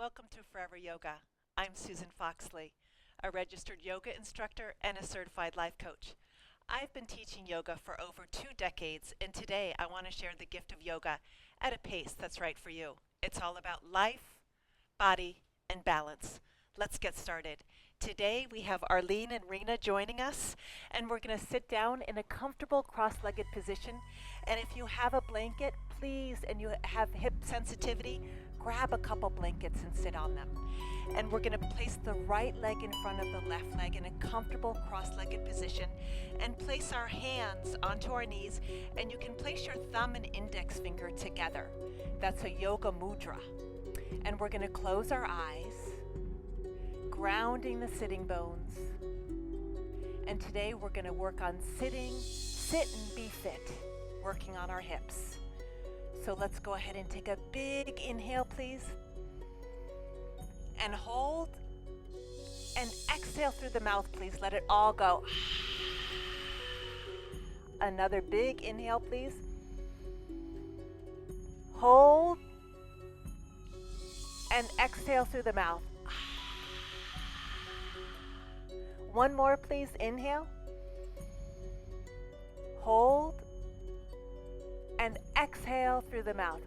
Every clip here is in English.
Welcome to Forever Yoga. I'm Susan Foxley, a registered yoga instructor and a certified life coach. I've been teaching yoga for over 2 decades, and today I want to share the gift of yoga at a pace that's right for you. It's all about life, body, and balance. Let's get started. Today we have Arlene and Rena joining us, and we're going to sit down in a comfortable cross-legged position. And if you have a blanket, please, and you have hip sensitivity, grab a couple blankets and sit on them. And we're going to place the right leg in front of the left leg in a comfortable cross-legged position and place our hands onto our knees, and you can place your thumb and index finger together. That's a yoga mudra. And we're going to close our eyes, grounding the sitting bones. And today we're going to work on sit and be fit, working on our hips. So let's go ahead and take a big inhale, please. And hold. And exhale through the mouth, please. Let it all go. Another big inhale, please. Hold. And exhale through the mouth. One more, please. Inhale. Hold. And exhale through the mouth.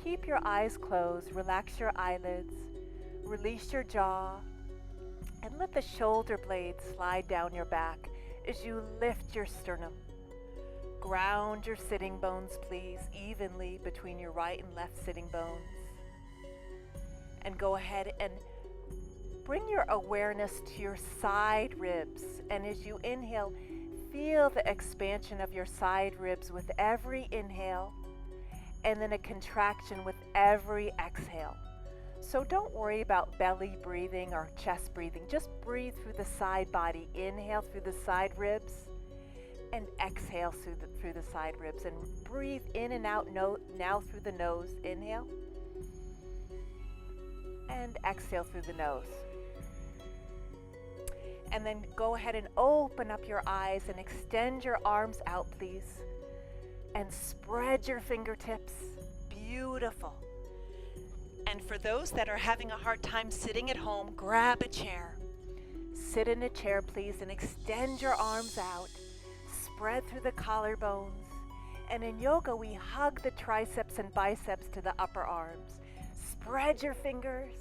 Keep your eyes closed. Relax your eyelids. Release your jaw. And let the shoulder blades slide down your back as you lift your sternum. Ground your sitting bones, please, evenly between your right and left sitting bones. And go ahead and bring your awareness to your side ribs. And as you inhale, feel the expansion of your side ribs with every inhale, and then a contraction with every exhale. So don't worry about belly breathing or chest breathing. Just breathe through the side body. Inhale through the side ribs and exhale through the side ribs. And breathe in and out now through the nose. Inhale and exhale through the nose. And then go ahead and open up your eyes and extend your arms out, please. And spread your fingertips. Beautiful. And for those that are having a hard time sitting at home, grab a chair. Sit in a chair, please, and extend your arms out. Spread through the collarbones. And in yoga, we hug the triceps and biceps to the upper arms. Spread your fingers.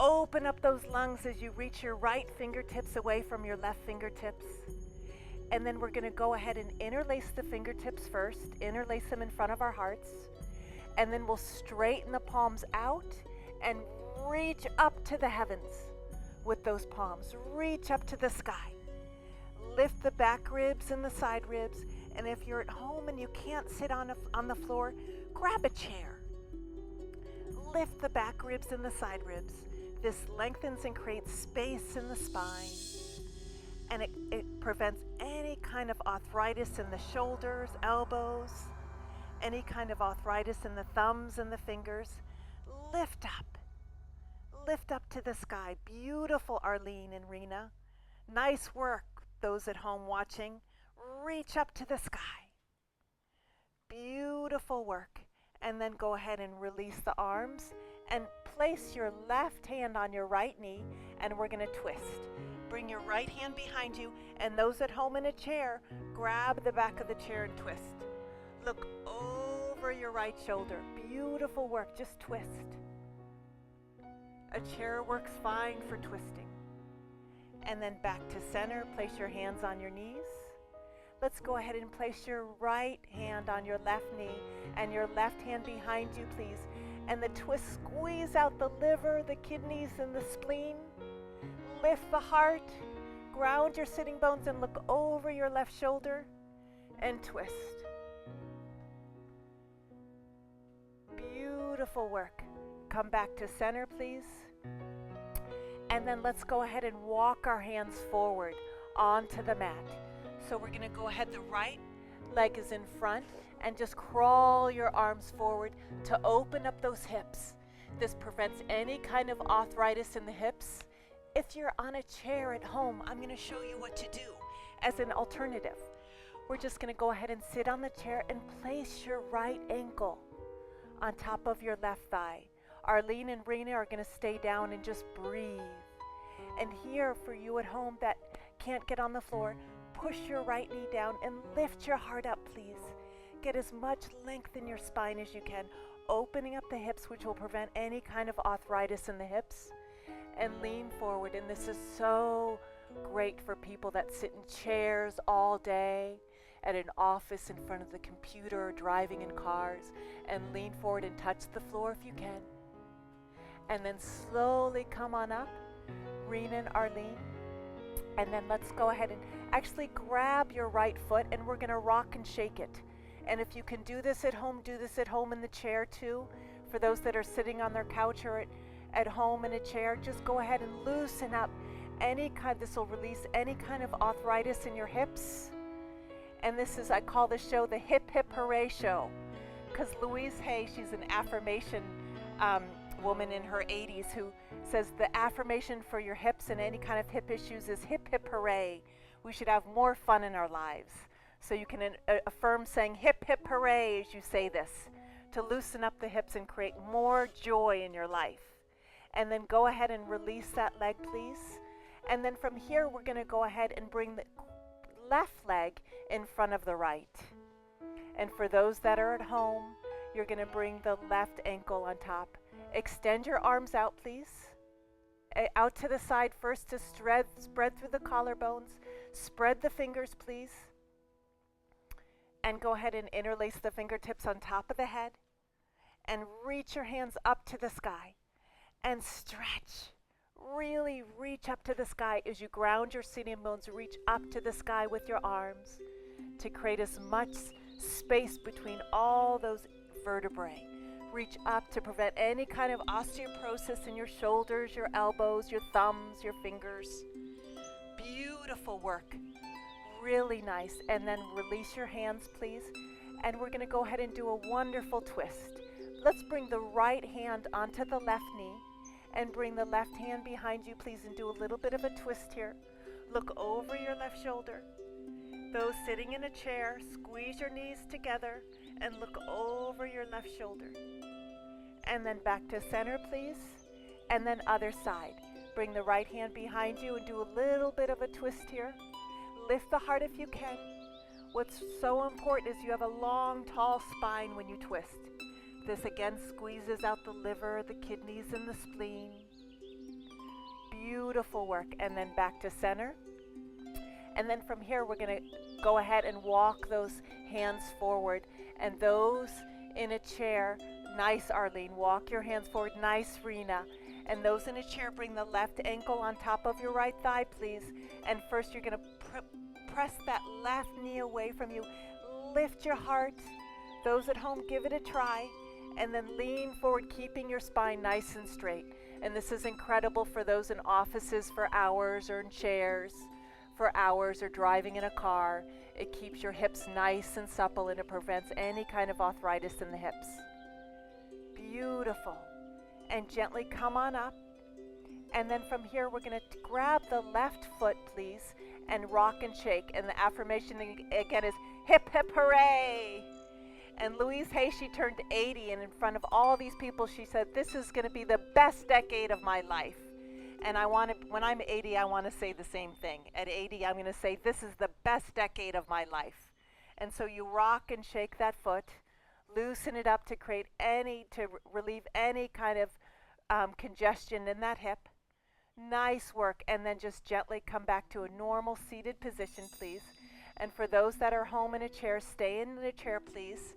Open up those lungs as you reach your right fingertips away from your left fingertips. And then we're going to go ahead and interlace the fingertips first. Interlace them in front of our hearts. And then we'll straighten the palms out and reach up to the heavens with those palms. Reach up to the sky. Lift the back ribs and the side ribs. And if you're at home and you can't sit on the floor, grab a chair. Lift the back ribs and the side ribs. This lengthens and creates space in the spine, and it prevents any kind of arthritis in the shoulders, elbows, any kind of arthritis in the thumbs and the fingers. Lift up to the sky. Beautiful, Arlene and Rena. Nice work, those at home watching. Reach up to the sky. Beautiful work. And then go ahead and release the arms and place your left hand on your right knee, and we're going to twist. Bring your right hand behind you, and those at home in a chair, grab the back of the chair and twist. Look over your right shoulder. Beautiful work. Just twist. A chair works fine for twisting. And then back to center. Place your hands on your knees. Let's go ahead and place your right hand on your left knee and your left hand behind you, please. And the twist, squeeze out the liver, the kidneys, and the spleen. Lift the heart. Ground your sitting bones and look over your left shoulder and twist. Beautiful work. Come back to center, please. And then let's go ahead and walk our hands forward onto the mat. So we're going to go ahead, the right leg is in front, and just crawl your arms forward to open up those hips. This prevents any kind of arthritis in the hips. If you're on a chair at home, I'm going to show you what to do as an alternative. We're just going to go ahead and sit on the chair and place your right ankle on top of your left thigh. Arlene and Rena are going to stay down and just breathe. And here, for you at home that can't get on the floor, push your right knee down and lift your heart up, please. Get as much length in your spine as you can, opening up the hips, which will prevent any kind of arthritis in the hips. And lean forward. And this is so great for people that sit in chairs all day, at an office, in front of the computer, or driving in cars. And lean forward and touch the floor if you can. And then slowly come on up, Rena and Arlene. And then let's go ahead and actually grab your right foot, and we're going to rock and shake it. And if you can do this at home, do this at home in the chair too. For those that are sitting on their couch or at home in a chair, just go ahead and loosen up this will release any kind of arthritis in your hips. And this is, I call this show the Hip Hip Hooray Show, because Louise Hay, she's an affirmation woman in her 80s who says the affirmation for your hips and any kind of hip issues is hip hip hooray. We should have more fun in our lives. So you can affirm saying hip hip hooray as you say this, to loosen up the hips and create more joy in your life. And then go ahead and release that leg, please. And then from here, we're going to go ahead and bring the left leg in front of the right. And for those that are at home, you're going to bring the left ankle on top. Extend your arms out, please. Out to the side first to spread through the collarbones. Spread the fingers, please. And go ahead and interlace the fingertips on top of the head. And reach your hands up to the sky. And stretch. Really reach up to the sky as you ground your sitting bones. Reach up to the sky with your arms to create as much space between all those vertebrae. Reach up to prevent any kind of osteoporosis in your shoulders, your elbows, your thumbs, your fingers. Beautiful work. Really nice. And then release your hands, please. And we're going to go ahead and do a wonderful twist. Let's bring the right hand onto the left knee and bring the left hand behind you, please, and do a little bit of a twist here. Look over your left shoulder. Those sitting in a chair, squeeze your knees together and look over your left shoulder. And then back to center, please. And then other side. Bring the right hand behind you and do a little bit of a twist here. Lift the heart if you can. What's so important is you have a long, tall spine when you twist. This again squeezes out the liver, the kidneys, and the spleen. Beautiful work. And then back to center. And then from here, we're going to go ahead and walk those hands forward. And those in a chair, nice, Arlene, walk your hands forward. Nice, Rena. And those in a chair, bring the left ankle on top of your right thigh, please. And first, you're going to press that left knee away from you. Lift your heart. Those at home, give it a try. And then lean forward, keeping your spine nice and straight. And this is incredible for those in offices for hours, or in chairs for hours, or driving in a car. It keeps your hips nice and supple, and it prevents any kind of arthritis in the hips. Beautiful. And gently come on up. And then from here, we're going to grab the left foot, please, and rock and shake. And the affirmation again is hip hip hooray. And Louise Hay, she turned 80, and in front of all these people, she said, this is going to be the best decade of my life. And when I'm 80, I want to say the same thing. At 80, I'm going to say, this is the best decade of my life. And so you rock and shake that foot, loosen it up to relieve any kind of congestion in that hip. Nice work. And then just gently come back to a normal seated position, please. And for those that are home in a chair, stay in the chair, please.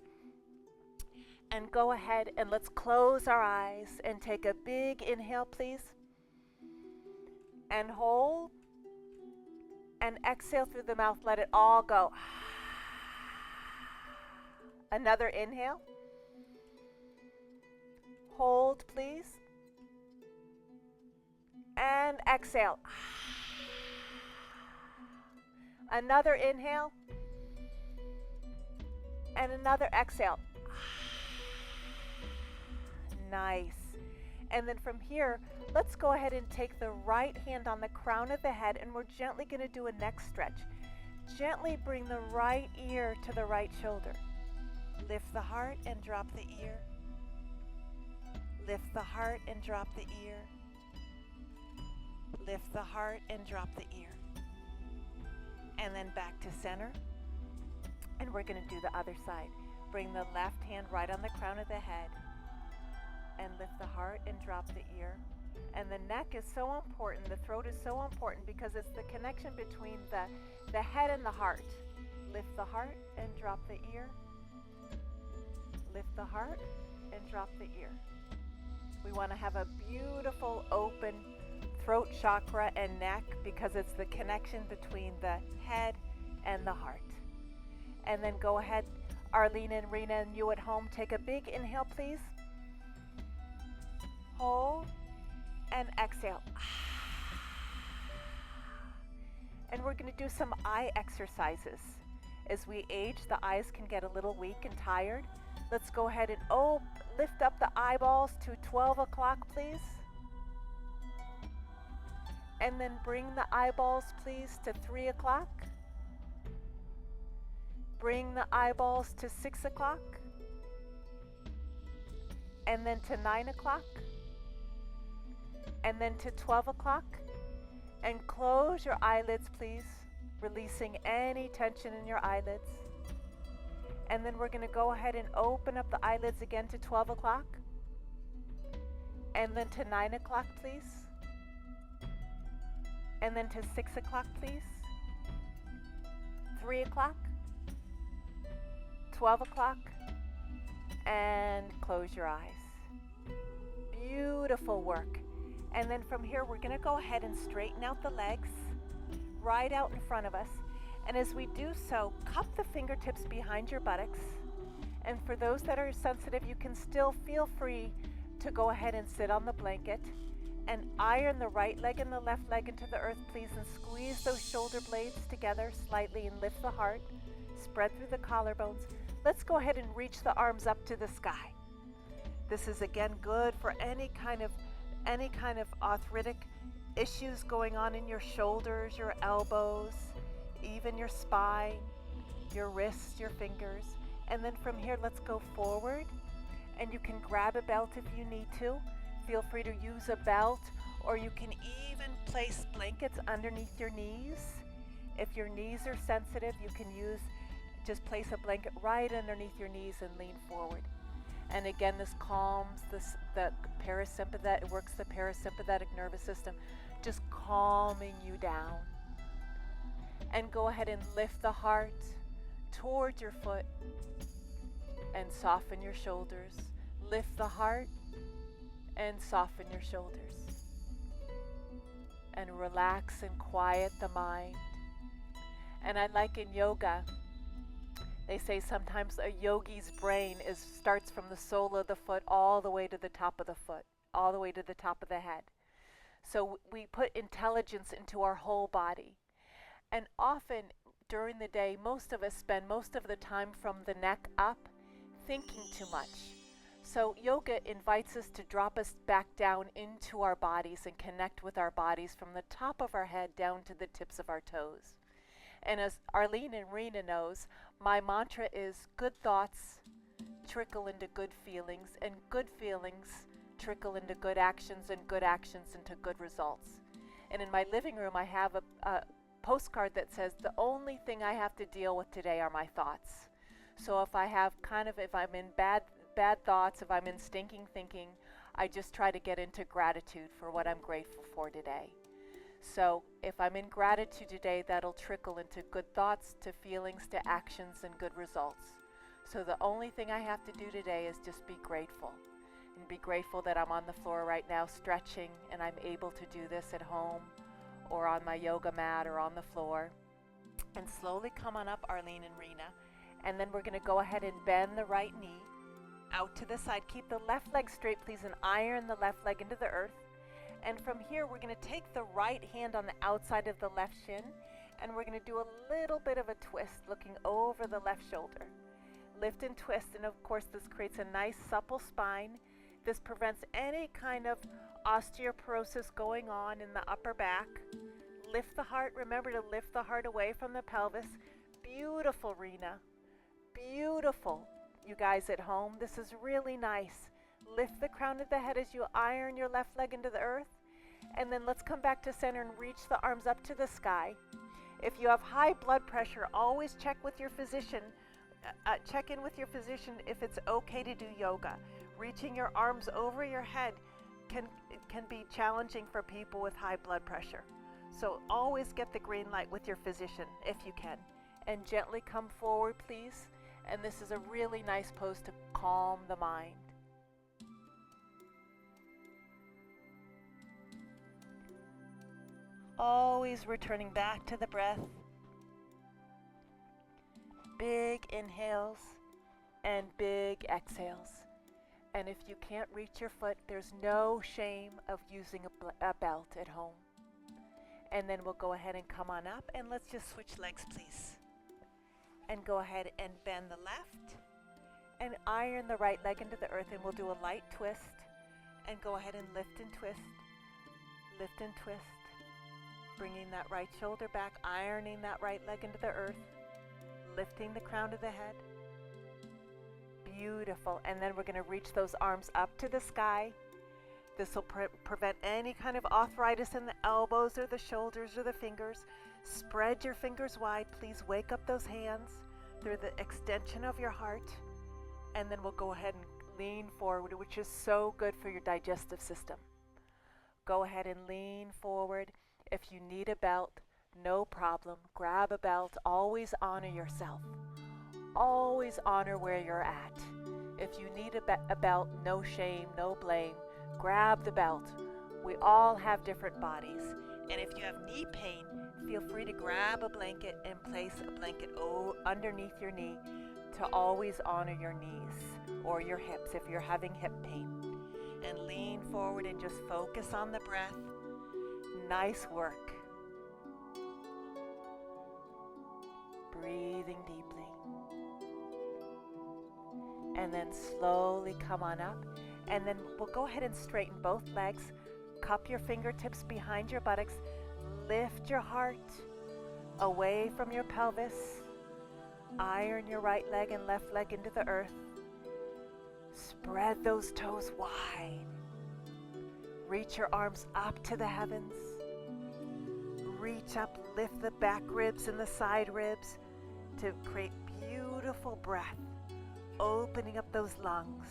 And go ahead and let's close our eyes and take a big inhale, please. And hold. And exhale through the mouth. Let it all go. Another inhale. Hold, please. And exhale. Another inhale. And another exhale. Nice. And then from here, let's go ahead and take the right hand on the crown of the head, and we're gently going to do a neck stretch. Gently bring the right ear to the right shoulder. Lift the heart and drop the ear. Lift the heart and drop the ear. Lift the heart and drop the ear. And then back to center. And we're going to do the other side. Bring the left hand right on the crown of the head. And lift the heart and drop the ear. And the neck is so important, the throat is so important because it's the connection between the head and the heart. Lift the heart and drop the ear. Lift the heart and drop the ear. We want to have a beautiful open throat chakra and neck because it's the connection between the head and the heart. And then go ahead, Arlene and Rena and you at home, take a big inhale, please. Hold and exhale. And we're going to do some eye exercises. As we age, the eyes can get a little weak and tired. Let's go ahead and lift up the eyeballs to 12 o'clock, please. And then bring the eyeballs, please, to 3 o'clock. Bring the eyeballs to 6 o'clock. And then to 9 o'clock. And then to 12 o'clock. And close your eyelids, please, releasing any tension in your eyelids. And then we're going to go ahead and open up the eyelids again to 12 o'clock. And then to 9 o'clock, please. And then to 6 o'clock, please. 3 o'clock. 12 o'clock. And close your eyes. Beautiful work. And then from here, we're going to go ahead and straighten out the legs right out in front of us. And as we do so, cup the fingertips behind your buttocks. And for those that are sensitive, you can still feel free to go ahead and sit on the blanket and iron the right leg and the left leg into the earth, please, and squeeze those shoulder blades together slightly and lift the heart. Spread through the collarbones. Let's go ahead and reach the arms up to the sky. This is again good for any kind of arthritic issues going on in your shoulders, your elbows, even your spine, your wrists, your fingers. And then from here, let's go forward. And you can grab a belt if you need to. Feel free to use a belt, or you can even place blankets underneath your knees. If your knees are sensitive, you can just place a blanket right underneath your knees and lean forward. And again, this calms the parasympathetic, it works the parasympathetic nervous system, just calming you down. And go ahead and lift the heart toward your foot and soften your shoulders. Lift the heart and soften your shoulders. And relax and quiet the mind. And I like in yoga, they say sometimes a yogi's brain starts from the sole of the foot all the way to the top of the foot, all the way to the top of the head. So we put intelligence into our whole body. And often during the day, most of us spend most of the time from the neck up thinking too much. So yoga invites us to drop us back down into our bodies and connect with our bodies from the top of our head down to the tips of our toes. And as Arlene and Rena knows, my mantra is good thoughts trickle into good feelings, and good feelings trickle into good actions, and good actions into good results. And in my living room, I have a postcard that says, the only thing I have to deal with today are my thoughts. So if I'm in bad thoughts, if I'm in stinking thinking, I just try to get into gratitude for what I'm grateful for today. So if I'm in gratitude today, that'll trickle into good thoughts, to feelings, to actions, and good results. So the only thing I have to do today is just be grateful. And be grateful that I'm on the floor right now stretching, and I'm able to do this at home or on my yoga mat or on the floor. And slowly come on up, Arlene and Rena. And then we're going to go ahead and bend the right knee out to the side. Keep the left leg straight, please, and iron the left leg into the earth. And from here, we're going to take the right hand on the outside of the left shin, and we're going to do a little bit of a twist, looking over the left shoulder. Lift and twist, and of course, this creates a nice supple spine. This prevents any kind of osteoporosis going on in the upper back. Lift the heart. Remember to lift the heart away from the pelvis. Beautiful, Rena. Beautiful. You guys at home, this is really nice. Lift the crown of the head as you iron your left leg into the earth. And then let's come back to center and reach the arms up to the sky. If you have high blood pressure, always check with your physician. Check in with your physician if it's okay to do yoga. Reaching your arms over your head can be challenging for people with high blood pressure. So always get the green light with your physician if you can. And gently come forward, please. And this is a really nice pose to calm the mind. Always returning back to the breath. Big inhales and big exhales. And if you can't reach your foot, there's no shame of using a belt at home. And then we'll go ahead and come on up, and let's just switch legs, please. And go ahead and bend the left and iron the right leg into the earth, and we'll do a light twist. And go ahead and lift and twist. Lift and twist. Bringing that right shoulder back, ironing that right leg into the earth, lifting the crown of the head. Beautiful. And then we're going to reach those arms up to the sky. This will prevent any kind of arthritis in the elbows or the shoulders or the fingers. Spread your fingers wide. Please wake up those hands. They're the extension of your heart. And then we'll go ahead and lean forward, which is so good for your digestive system. Go ahead and lean forward. If you need a belt, no problem. Grab a belt. Always honor yourself. Always honor where you're at. If you need a belt, no shame, no blame. Grab the belt. We all have different bodies. And if you have knee pain, feel free to grab a blanket and place a blanket underneath your knee to always honor your knees or your hips if you're having hip pain. And lean forward and just focus on the breath. Nice work. Breathing deeply. And then slowly come on up. And then we'll go ahead and straighten both legs. Cup your fingertips behind your buttocks. Lift your heart away from your pelvis. Iron your right leg and left leg into the earth. Spread those toes wide. Reach your arms up to the heavens. Reach up, lift the back ribs and the side ribs to create beautiful breath, opening up those lungs.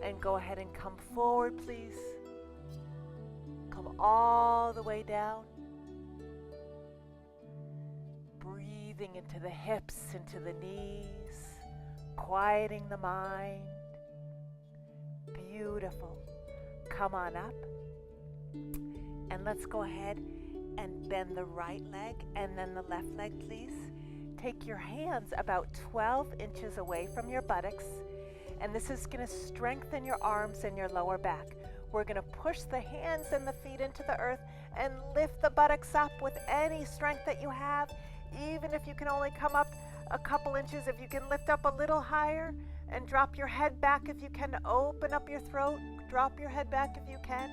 And go ahead and come forward, please. Come all the way down. Breathing into the hips, into the knees, quieting the mind. Beautiful. Come on up. And let's go ahead and bend the right leg and then the left leg, please. Take your hands about 12 inches away from your buttocks, and this is going to strengthen your arms and your lower back. We're going to push the hands and the feet into the earth and lift the buttocks up with any strength that you have. Even if you can only come up a couple inches, if you can lift up a little higher and drop your head back if you can, open up your throat, drop your head back if you can.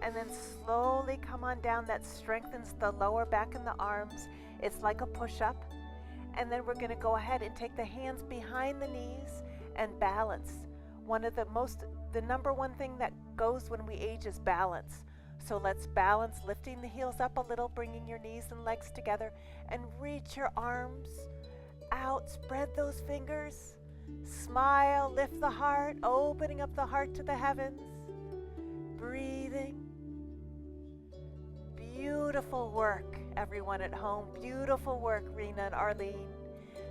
And then slowly come on down. That strengthens the lower back and the arms. It's like a push-up. And then we're going to go ahead and take the hands behind the knees and balance. The number one thing that goes when we age is balance. So let's balance, lifting the heels up a little, bringing your knees and legs together, and reach your arms out. Spread those fingers. Smile, lift the heart, opening up the heart to the heavens. Breathing. Beautiful work, everyone at home. Beautiful work, Rena and Arlene.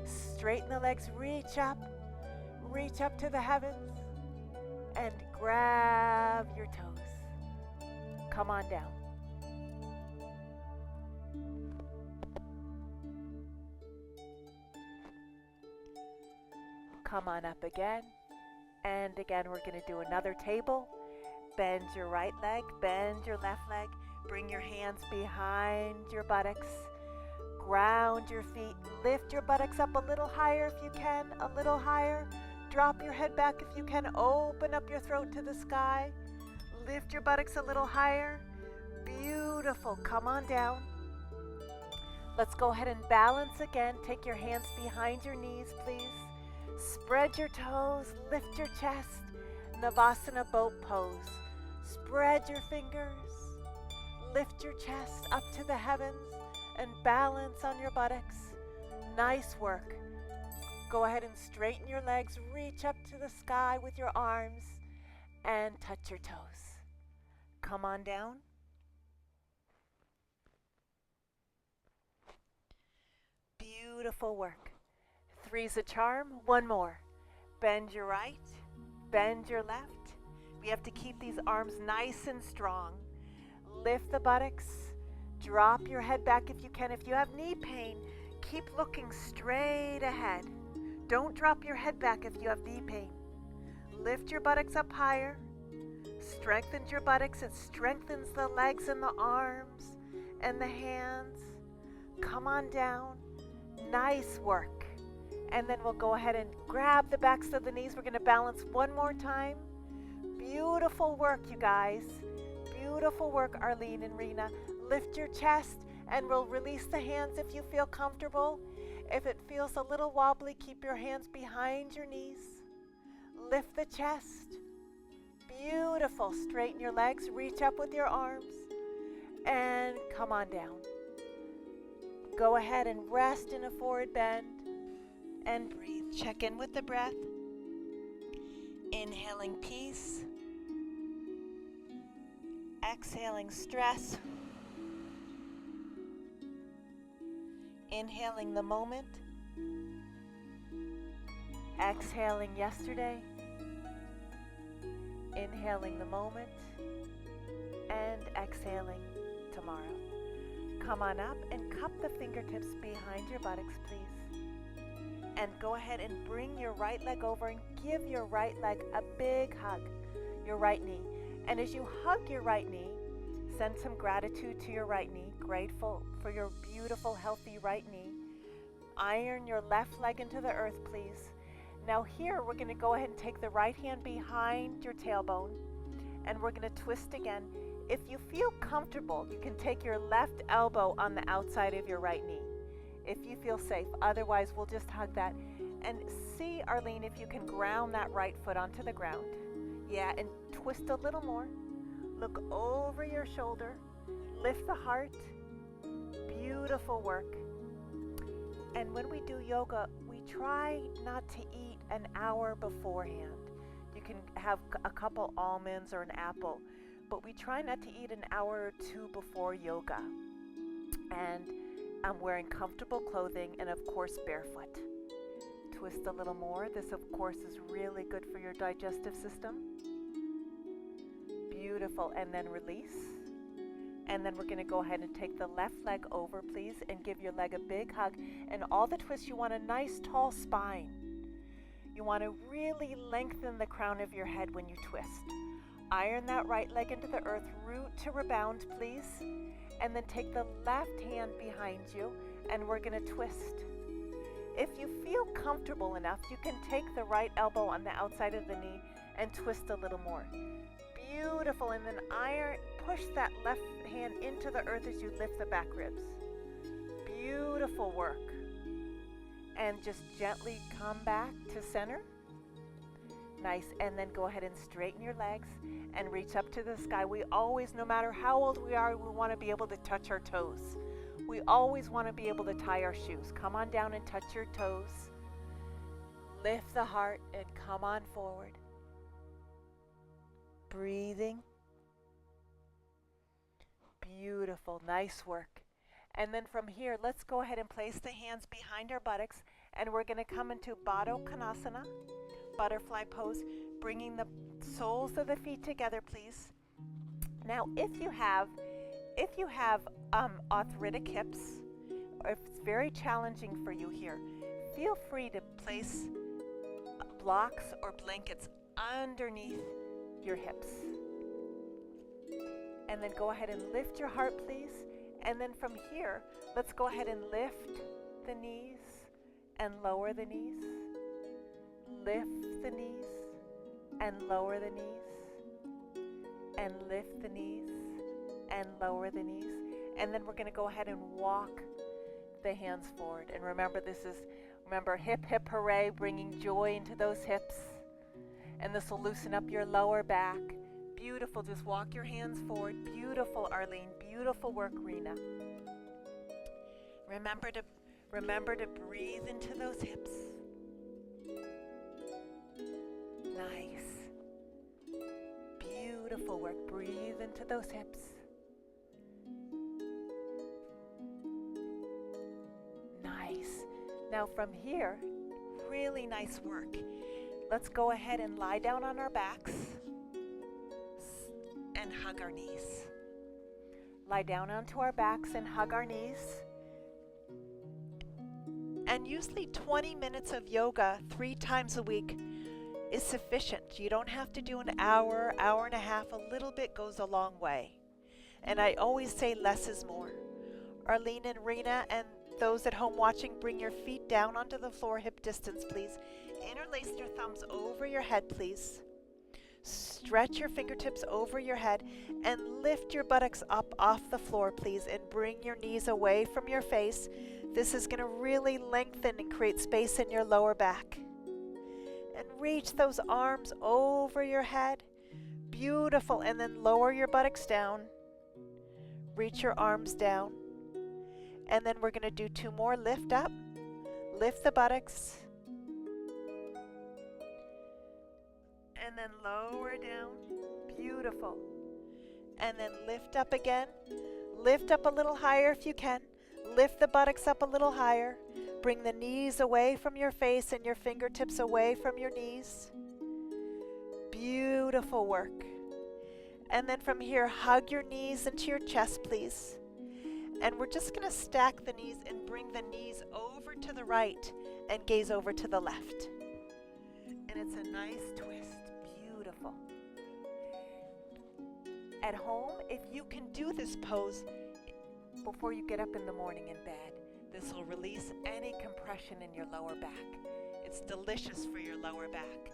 Straighten the legs, reach up to the heavens, and grab your toes. Come on down. Come on up again. And again, we're going to do another table. Bend your right leg, bend your left leg. Bring your hands behind your buttocks. Ground your feet. Lift your buttocks up a little higher if you can, a little higher. Drop your head back if you can. Open up your throat to the sky. Lift your buttocks a little higher. Beautiful. Come on down. Let's go ahead and balance again. Take your hands behind your knees, please. Spread your toes. Lift your chest. Navasana boat pose. Spread your fingers, lift your chest up to the heavens, and balance on your buttocks. Nice work. Go ahead and straighten your legs, reach up to the sky with your arms, and touch your toes. Come on down. Beautiful work. 3's a charm. One more. Bend your right, bend your left. We have to keep these arms nice and strong. Lift the buttocks. Drop your head back if you can. If you have knee pain, keep looking straight ahead. Don't drop your head back if you have knee pain. Lift your buttocks up higher. Strengthen your buttocks. It strengthens the legs and the arms and the hands. Come on down. Nice work. And then we'll go ahead and grab the backs of the knees. We're going to balance one more time. Beautiful work, you guys. Beautiful work, Arlene and Rena. Lift your chest and we'll release the hands if you feel comfortable. If it feels a little wobbly, keep your hands behind your knees. Lift the chest. Beautiful. Straighten your legs. Reach up with your arms. And come on down. Go ahead and rest in a forward bend. And breathe. Check in with the breath. Inhaling peace. Exhaling stress. Inhaling the moment. Exhaling yesterday. Inhaling the moment. And exhaling tomorrow. Come on up and cup the fingertips behind your buttocks, please. And go ahead and bring your right leg over and give your right leg a big hug, your right knee. And as you hug your right knee, send some gratitude to your right knee, grateful for your beautiful, healthy right knee. Iron your left leg into the earth, please. Now here, we're going to go ahead and take the right hand behind your tailbone, and we're going to twist again. If you feel comfortable, you can take your left elbow on the outside of your right knee, if you feel safe. Otherwise, we'll just hug that. And see, Arlene, if you can ground that right foot onto the ground. Yeah, and twist a little more. Look over your shoulder. Lift the heart. Beautiful work. And when we do yoga, we try not to eat an hour beforehand. You can have a couple almonds or an apple, but we try not to eat an hour or two before yoga. And I'm wearing comfortable clothing and, of course, barefoot. Twist a little more. This, of course, is really good for your digestive system. Beautiful. And then release. And then we're going to go ahead and take the left leg over, please, and give your leg a big hug. And all the twists, you want a nice tall spine. You want to really lengthen the crown of your head when you twist. Iron that right leg into the earth, root to rebound, please. And then take the left hand behind you, and we're going to twist. If you feel comfortable enough, you can take the right elbow on the outside of the knee and twist a little more. Beautiful. And then push that left hand into the earth as you lift the back ribs. Beautiful work. And just gently come back to center. Nice. And then go ahead and straighten your legs and reach up to the sky. We always, no matter how old we are, we want to be able to touch our toes. We always want to be able to tie our shoes. Come on down and touch your toes. Lift the heart and come on forward. Breathing. Beautiful. Nice work. And then from here, let's go ahead and place the hands behind our buttocks, and we're going to come into Baddha Konasana, butterfly pose, bringing the soles of the feet together, please. Now, if you have arthritic hips, or if it's very challenging for you here, feel free to place blocks or blankets underneath your hips. And then go ahead and lift your heart, please. And then from here, let's go ahead and lift the knees and lower the knees. Lift the knees and lower the knees. And lift the knees and lower the knees. And then we're going to go ahead and walk the hands forward. And remember, remember, hip, hip, hooray, bringing joy into those hips. And this will loosen up your lower back. Beautiful. Just walk your hands forward. Beautiful, Arlene. Beautiful work, Rena. Remember to breathe into those hips. Nice. Beautiful work. Breathe into those hips. Nice. Now from here, really nice work. Let's go ahead and lie down on our backs and hug our knees. Lie down onto our backs and hug our knees. And usually 20 minutes of yoga 3 times a week is sufficient. You don't have to do an hour, hour and a half. A little bit goes a long way. And I always say less is more. Arlene and Rena and those at home watching, bring your feet down onto the floor, hip distance, please. Interlace your thumbs over your head, please. Stretch your fingertips over your head and lift your buttocks up off the floor, please, and bring your knees away from your face. This is going to really lengthen and create space in your lower back. And reach those arms over your head. Beautiful. And then lower your buttocks down. Reach your arms down. And then we're going to do 2 more. Lift up. Lift the buttocks. And then lower down. Beautiful. And then lift up again. Lift up a little higher if you can. Lift the buttocks up a little higher. Bring the knees away from your face and your fingertips away from your knees. Beautiful work. And then from here, hug your knees into your chest, please. And we're just going to stack the knees and bring the knees over to the right and gaze over to the left. And it's a nice twist. Beautiful. At home, if you can do this pose before you get up in the morning in bed, this will release any compression in your lower back. It's delicious for your lower back.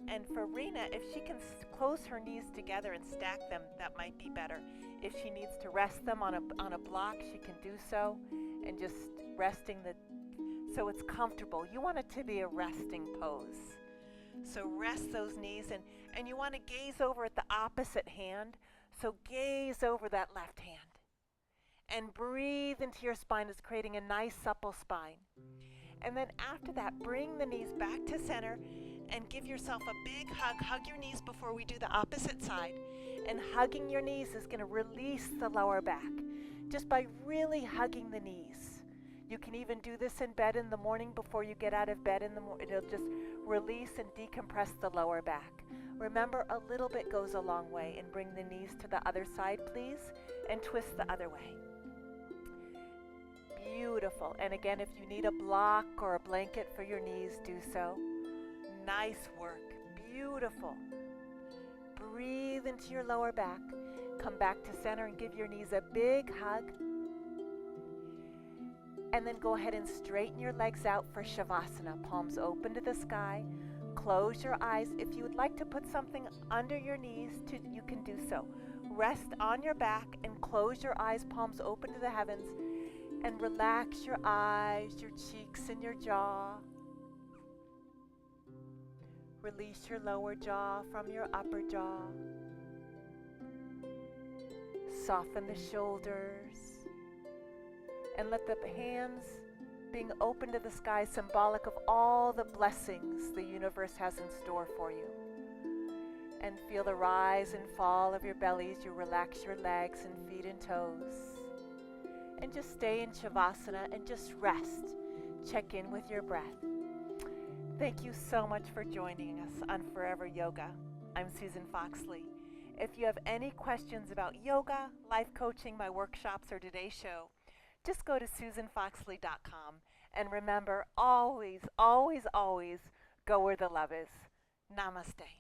And for Rena, if she can close her knees together and stack them, that might be better. If she needs to rest them on a block, she can do so, and just resting so it's comfortable. You want it to be a resting pose. So rest those knees, and you want to gaze over at the opposite hand. So gaze over that left hand. And breathe into your spine. It's creating a nice supple spine. And then after that, bring the knees back to center and give yourself a big hug. Hug your knees before we do the opposite side. And hugging your knees is going to release the lower back just by really hugging the knees. You can even do this in bed in the morning before you get out of bed in the morning. It'll just release and decompress the lower back. Remember, a little bit goes a long way. And bring the knees to the other side, please, and twist the other way. Beautiful. And again, if you need a block or a blanket for your knees, do so. Nice work. Beautiful. Breathe into your lower back. Come back to center and give your knees a big hug. And then go ahead and straighten your legs out for shavasana. Palms open to the sky. Close your eyes. If you would like to put something under your knees, you can do so. Rest on your back and close your eyes, palms open to the heavens. And relax your eyes, your cheeks, and your jaw. Release your lower jaw from your upper jaw. Soften the shoulders. And let the hands being open to the sky, symbolic of all the blessings the universe has in store for you. And feel the rise and fall of your bellies. You relax your legs and feet and toes. And just stay in shavasana and just rest. Check in with your breath. Thank you so much for joining us on Forever Yoga. I'm Susan Foxley. If you have any questions about yoga, life coaching, my workshops, or today's show, just go to susanfoxley.com. And remember, always, always, always go where the love is. Namaste.